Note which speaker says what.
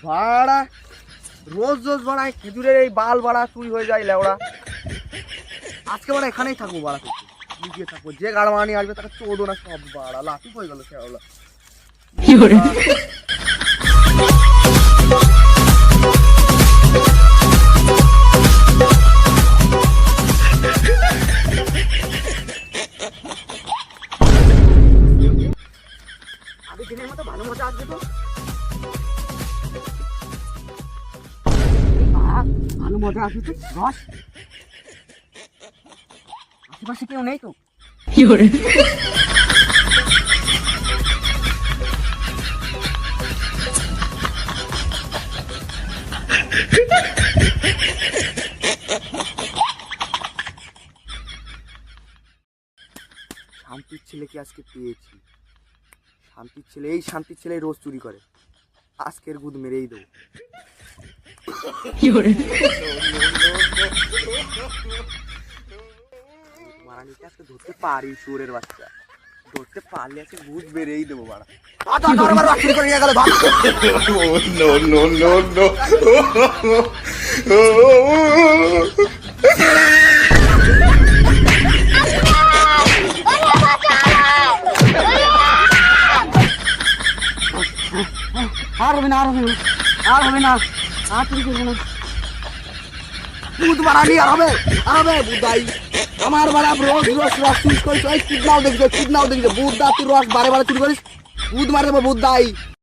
Speaker 1: বাড়া রোজ রোজ বাড়ায় খেজুরের এই বাল বাড়া চুরি হয়ে যায় লেওড়া। আজকে বাড়া এখানেই থাকবো, বাড়া থেকে লুকিয়ে থাকবো, যে গাড় মানি আসবে তাকে চোদো না সব বাড়া লাফি হয়ে গেল সেওলা। আগে দিনের মতো ভালো মজা আসবে তো, ভালো মজা আসবে তো। রস আশেপাশে কেউ নেই তো?
Speaker 2: কি করে
Speaker 1: শান্তির ছেলেকে আজকে পেয়েছি। শান্তির ছেলে, এই শান্তির ছেলে রোজ চুরি করে, আজকের গুদ মেরেই দেবো।
Speaker 2: কি করে
Speaker 1: মারানিটা আজকে ধরতে পারি, সুরের বাচ্চা ধরতে পারলে আজকে গুদ মেরেই দেবো বাড়া। চুরি করে নিয়ে গেল, আর হবে না, আর হবে না, আর হবে না, আর চুরি করবো না। দুধ বাড়ানি আর হবে, আর হবে বুদাই আমার বাড়া রোজ রোজ রস চুরি করিস। কিডনাও দেখছো, কিডনাও দেখছো, বুধ দা তুই রস বারে বারে চুরি করিস, বুধ মারে দেবো বুধ দাই।